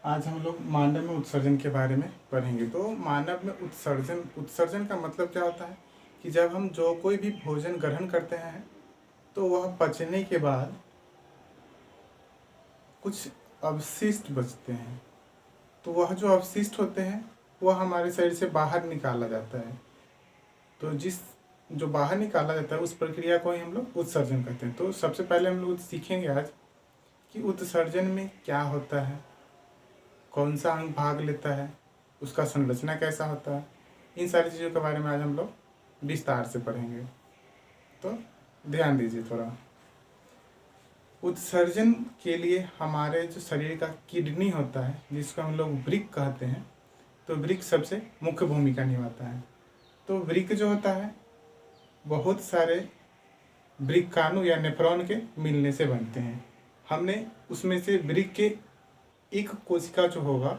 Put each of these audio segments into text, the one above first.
आज हम लोग मानव में उत्सर्जन के बारे में पढ़ेंगे। तो मानव में उत्सर्जन उत्सर्जन का मतलब क्या होता है कि जब हम जो कोई भी भोजन ग्रहण करते हैं तो वह पचने के बाद कुछ अवशिष्ट बचते हैं। तो वह जो अवशिष्ट होते हैं वह हमारे शरीर से बाहर निकाला जाता है। तो जो बाहर निकाला जाता है उस प्रक्रिया को ही हम लोग उत्सर्जन कहते हैं। तो सबसे पहले हम लोग सीखेंगे आज कि उत्सर्जन में क्या होता है, कौन सा अंग भाग लेता है, उसका संरचना कैसा होता है। इन सारी चीज़ों के बारे में आज हम लोग विस्तार से पढ़ेंगे। तो ध्यान दीजिए थोड़ा। उत्सर्जन के लिए हमारे जो शरीर का किडनी होता है जिसको हम लोग वृक्क कहते हैं, तो वृक्क सबसे मुख्य भूमिका निभाता है। तो वृक्क जो होता है बहुत सारे वृक्काणु या नेफ्रॉन के मिलने से बनते हैं। हमने उसमें से वृक्क के एक कोशिका जो होगा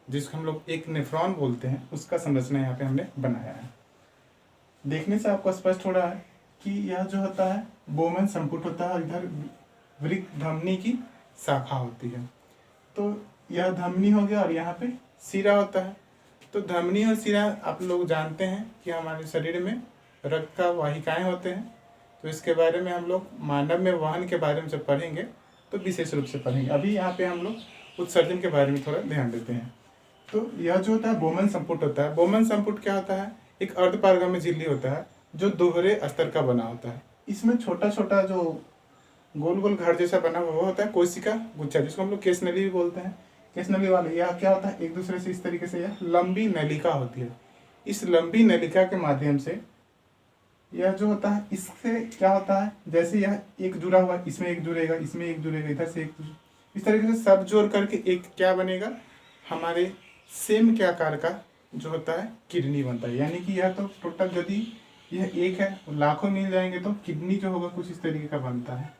जिसको हम लोग एक नेफ्रॉन बोलते हैं, उसका संरचना यहाँ पे हमने बनाया है। देखने से आपको स्पष्ट हो रहा है कि यह जो होता है बोमन संपुट होता है, इधर वृक्क धमनी की शाखा होती है। तो यह धमनी हो गया और यहाँ पे सिरा होता है। तो धमनी और सिरा आप लोग जानते हैं कि हमारे शरीर में रक्त का वाहिकाएं होते हैं। तो इसके बारे में हम लोग मानव में वहन के बारे में जब पढ़ेंगे तो विशेष रूप से पढ़ेंगे। अभी यहाँ पे हम लोग उत्सर्जन के बारे में थोड़ा ध्यान देते हैं। तो यह जो होता है बोमन संपुट होता है। बोमन संपुट क्या होता है? एक अर्धपारगम्य झिल्ली होता है जो दोहरे स्तर का बना होता है। इसमें छोटा छोटा जो गोल गोल घर जैसा बना हुआ वो होता है कोशिका गुच्छा, जिसको हम लोग केशनली भी बोलते हैं। केशनली वाले यह क्या होता है, एक दूसरे से इस तरीके से यह लंबी नलिका होती है। इस लंबी नलिका के माध्यम से यह जो होता है, इससे क्या होता है, जैसे यह एक जुड़ा हुआ इसमें एक जुड़ेगा, इसमें एक जुड़ेगा, इधर से एक, इस तरीके से सब जोड़ करके एक क्या बनेगा, हमारे सेम के आकार का जो होता है किडनी बनता है। यानी कि यह तो टोटल यदि यह एक है लाखों मिल जाएंगे तो किडनी जो होगा कुछ इस तरीके का बनता है।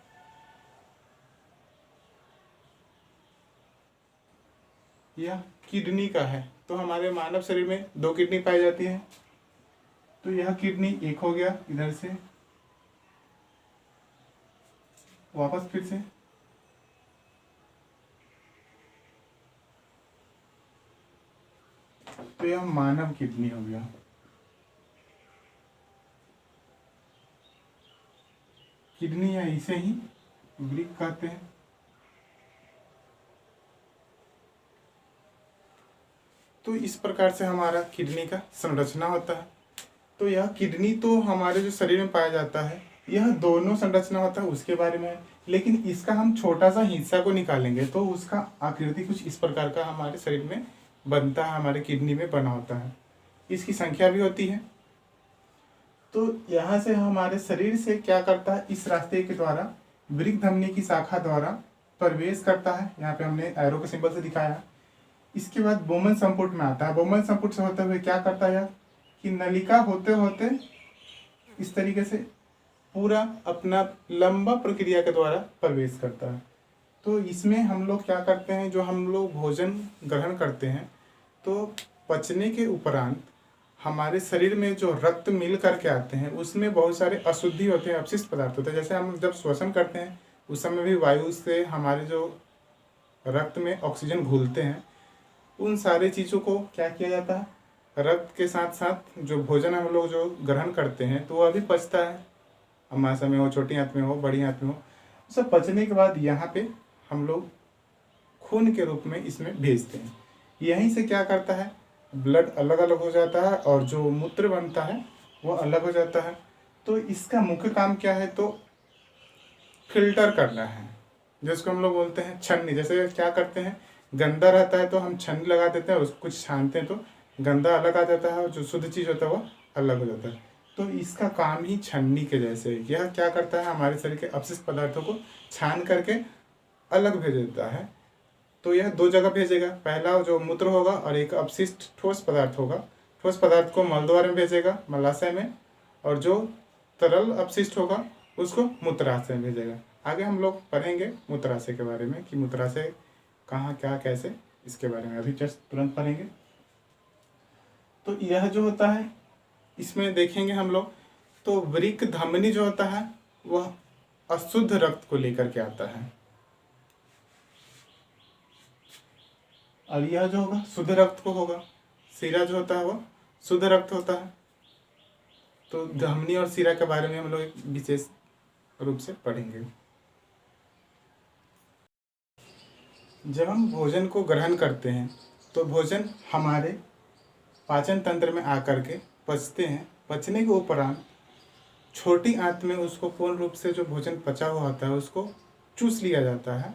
यह किडनी का है। तो हमारे मानव शरीर में 2 किडनी पाई जाती है। तो यह किडनी एक हो गया, इधर से वापस फिर से तो यह मानव किडनी हो गया। किडनी या इसे ही वृक्क कहते हैं। तो इस प्रकार से हमारा किडनी का संरचना होता है। तो यह किडनी तो हमारे जो शरीर में पाया जाता है, यह दोनों संरचना होता है उसके बारे में है। लेकिन इसका हम छोटा सा हिस्सा को निकालेंगे तो उसका आकृति कुछ इस प्रकार का हमारे शरीर में बनता है, हमारे किडनी में बना होता है। इसकी संख्या भी होती है। तो यहाँ से हमारे शरीर से क्या करता है, इस रास्ते के द्वारा वृक्क धमनी की शाखा द्वारा प्रवेश करता है। यहाँ पे हमने एरो के सिंबल से दिखाया। इसके बाद बोमन संपुट में आता है। बोमन संपुट से होते हुए क्या करता है कि नलिका होते होते इस तरीके से पूरा अपना लंबा प्रक्रिया के द्वारा प्रवेश करता है। तो इसमें हम लोग क्या करते हैं, जो हम लोग भोजन ग्रहण करते हैं तो पचने के उपरांत हमारे शरीर में जो रक्त मिल करके आते हैं उसमें बहुत सारे अशुद्धि होते हैं, अपशिष्ट पदार्थ होते हैं। जैसे हम जब श्वसन करते हैं उस समय भी वायु से हमारे जो रक्त में ऑक्सीजन घुलते हैं, उन सारी चीज़ों को क्या किया जाता है, रक्त के साथ साथ जो भोजन हम लोग जो ग्रहण करते हैं तो वह भी पचता है। अमाशय में हो, छोटी आंत में हो, बड़ी आंत में हो, सब पचने के बाद यहाँ पे हम लोग खून के रूप में इसमें भेजते हैं। यहीं से क्या करता है, ब्लड अलग अलग हो जाता है और जो मूत्र बनता है वो अलग हो जाता है। तो इसका मुख्य काम क्या है, तो फिल्टर करना है, जिसको हम लोग बोलते हैं छन्नी। जैसे क्या करते हैं, गंदा रहता है तो हम छन्नी लगा देते हैं, उसको कुछ छानते हैं तो गंदा अलग आ जाता है और जो शुद्ध चीज़ होता है वो अलग हो जाता है। तो इसका काम ही छन्नी के जैसे है। यह क्या करता है, हमारे शरीर के अपशिष्ट पदार्थों को छान करके अलग भेज देता है। तो यह 2 जगह भेजेगा, पहला जो मूत्र होगा और एक अपशिष्ट ठोस पदार्थ होगा। ठोस पदार्थ को मलद्वार में भेजेगा, मलाशय में, और जो तरल अपशिष्ट होगा उसको मूत्राशय में भेजेगा। आगे हम लोग पढ़ेंगे मूत्राशय के बारे में कि मूत्राशय कहाँ क्या कैसे, इसके बारे में अभी जस्ट तुरंत पढ़ेंगे। तो यह जो होता है इसमें देखेंगे हम लोग, तो वृक्क धमनी जो होता है वह अशुद्ध रक्त को लेकर के आता है। और यह जो होगा शुद्ध रक्त को होगा। शिरा जो होता है वह शुद्ध रक्त होता है। तो धमनी और शिरा के बारे में हम लोग एक विशेष रूप से पढ़ेंगे। जब हम भोजन को ग्रहण करते हैं तो भोजन हमारे पाचन तंत्र में आकर के पचते हैं। पचने के उपरांत छोटी आंत में उसको पूर्ण रूप से जो भोजन पचा हुआ होता है उसको चूस लिया जाता है।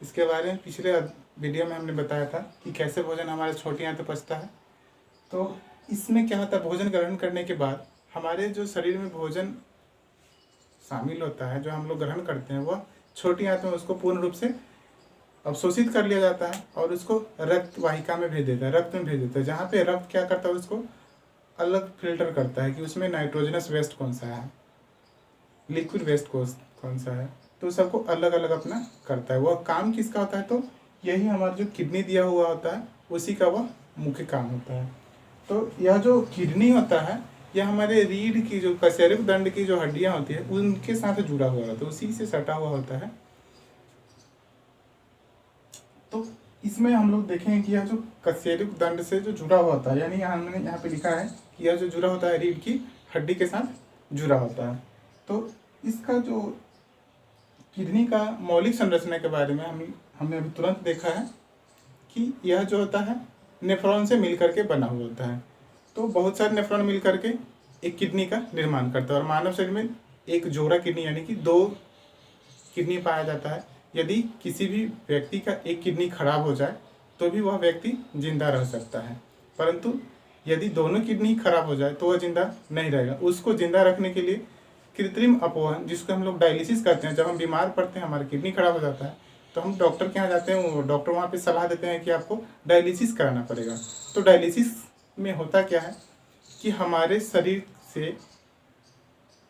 इसके बारे में पिछले वीडियो में हमने बताया था कि कैसे भोजन हमारे छोटी आंत में पचता है। तो इसमें क्या होता है, भोजन ग्रहण करने के बाद हमारे जो शरीर में भोजन शामिल होता है, जो हम लोग ग्रहण करते हैं, वह छोटी आंत में उसको पूर्ण रूप से अवशोषित कर लिया जाता है और उसको रक्त वाहिका में भेज देता है, रक्त में भेज देता है, जहाँ पे रक्त क्या करता है, उसको अलग फिल्टर करता है कि उसमें नाइट्रोजनस वेस्ट कौन सा है, लिक्विड वेस्ट कौन सा है, तो सबको अलग अलग अपना करता है। वह काम किसका होता है, तो यही हमारा जो किडनी दिया हुआ होता है उसी का वह मुख्य काम होता है। तो यह जो किडनी होता है यह हमारे रीढ़ की जो कशेरुक दंड की जो हड्डियां होती है उनके साथ जुड़ा हुआ होता है, उसी से सटा हुआ होता है। तो इसमें हम लोग देखेंगे कि यह जो कशेरुक दंड से जो जुड़ा हुआ होता है, यानी हमने यहाँ पे लिखा है कि यह जो जुड़ा होता है रीढ़ की हड्डी के साथ जुड़ा होता है। तो इसका जो किडनी का मौलिक संरचना के बारे में हमने अभी तुरंत देखा है कि यह जो होता है नेफ्रॉन से मिलकर के बना हुआ होता है। तो बहुत सारे नेफ्रॉन मिल करके एक किडनी का निर्माण करता है और मानव शरीर में एक जोड़ा किडनी यानी कि 2 किडनी पाया जाता है। यदि किसी भी व्यक्ति का एक किडनी खराब हो जाए तो भी वह व्यक्ति जिंदा रह सकता है, परंतु यदि दोनों किडनी खराब हो जाए तो वह जिंदा नहीं रहेगा। उसको जिंदा रखने के लिए कृत्रिम अपोहन, जिसको हम लोग डायलिसिस करते हैं, जब हम बीमार पड़ते हैं, हमारा किडनी खराब हो जाता है तो हम डॉक्टर के यहाँ जाते हैं, वो डॉक्टर वहाँ पे सलाह देते हैं कि आपको डायलिसिस कराना पड़ेगा। तो डायलिसिस में होता क्या है कि हमारे शरीर से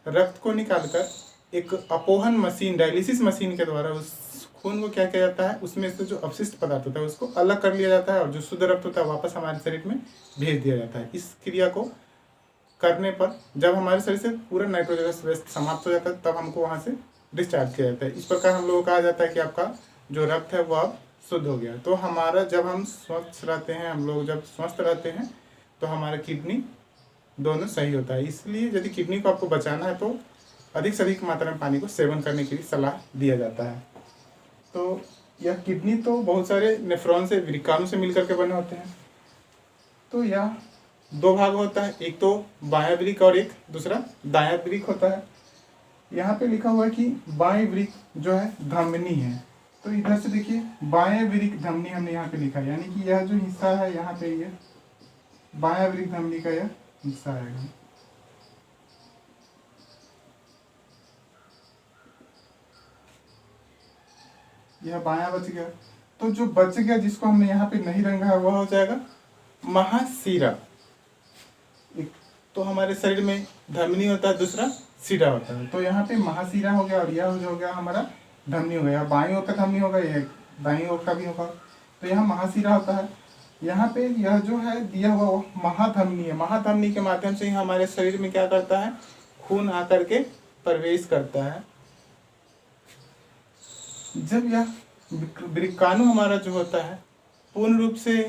रक्त को निकालकर एक अपोहन मशीन, डायलिसिस मशीन के द्वारा उस खून को क्या किया जाता है, उसमें से जो अपशिष्ट पदार्थ होता है उसको अलग कर लिया जाता है और जो शुद्ध रक्त होता है वापस हमारे शरीर में भेज दिया जाता है। इस क्रिया को करने पर जब हमारे शरीर से पूरा नाइट्रोजनस वेस्ट समाप्त हो जाता है तब हमको वहाँ से डिस्चार्ज किया जाता है। इस प्रकार हम लोगों को कहा जाता है कि आपका जो रक्त है वह अब शुद्ध हो गया। तो हमारा जब हम स्वस्थ रहते हैं, हम लोग जब स्वस्थ रहते हैं तो हमारा किडनी दोनों सही होता है। इसलिए यदि किडनी को आपको बचाना है तो अधिक से अधिक मात्रा में पानी को सेवन करने की सलाह दिया जाता है। तो यह किडनी तो बहुत सारे नेफ्रॉन से, वृक्काणु से मिलकर के बने होते हैं। तो यह 2 भाग होता है, एक तो बायां वृक्क और एक दूसरा दायां वृक्क होता है। यहाँ पे लिखा हुआ है कि बाएं वृक्क जो है धमनी है, तो इधर से देखिए बाएं वृक्क धमनी हमने यहाँ पे लिखा है, यानी कि यह जो हिस्सा है यहाँ पे ये बायां वृक्क धमनी का यह हिस्सा है। यह बायां बच गया। तो जो बच गया जिसको हमने यहाँ पे नहीं रंगा है वह हो जाएगा महाशिरा। तो हमारे शरीर में धमनी होता है, दूसरा शिरा होता है। तो यहाँ पे महाशिरा हो गया और यह हो गया हमारा धमनी हो गया। बाईं ओर का धमनी होगा, यह दाईं ओर का भी होगा। तो यहाँ महाशिरा होता है। यहाँ पे यह जो है दिया हुआ वो महाधमनी है। महाधमनी के माध्यम से हमारे शरीर में क्या करता है, खून आकर के प्रवेश करता है। जब यह वृक्काणु हमारा जो होता है पूर्ण रूप से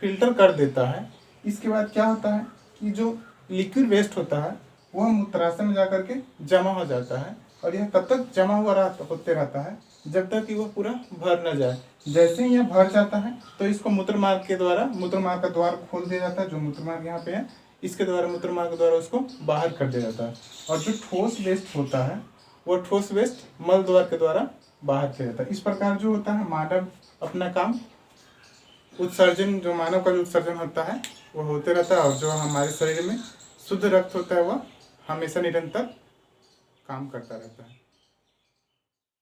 फिल्टर कर देता है, इसके बाद क्या होता है कि जो लिक्विड वेस्ट होता है वह मूत्राशय में जाकर के जमा हो जाता है और यह तब तक जमा होते रहता है जब तक कि वह पूरा भर न जाए। जैसे ही यह भर जाता है तो इसको मूत्रमार्ग के द्वारा, मूत्रमार्ग का द्वार खोल दिया जाता है, जो मूत्रमार्ग यहाँ पे है इसके द्वारा, मूत्रमार्ग के द्वारा उसको बाहर कर दिया जाता है। और जो ठोस वेस्ट होता है वह ठोस वेस्ट मल द्वार के द्वारा बाहर किया जाता है। इस प्रकार जो होता है मानव अपना काम उत्सर्जन, जो मानव का जो उत्सर्जन होता है वह होते रहता है और जो हमारे शरीर में शुद्ध रक्त होता है वह हमेशा निरंतर काम करता रहता है।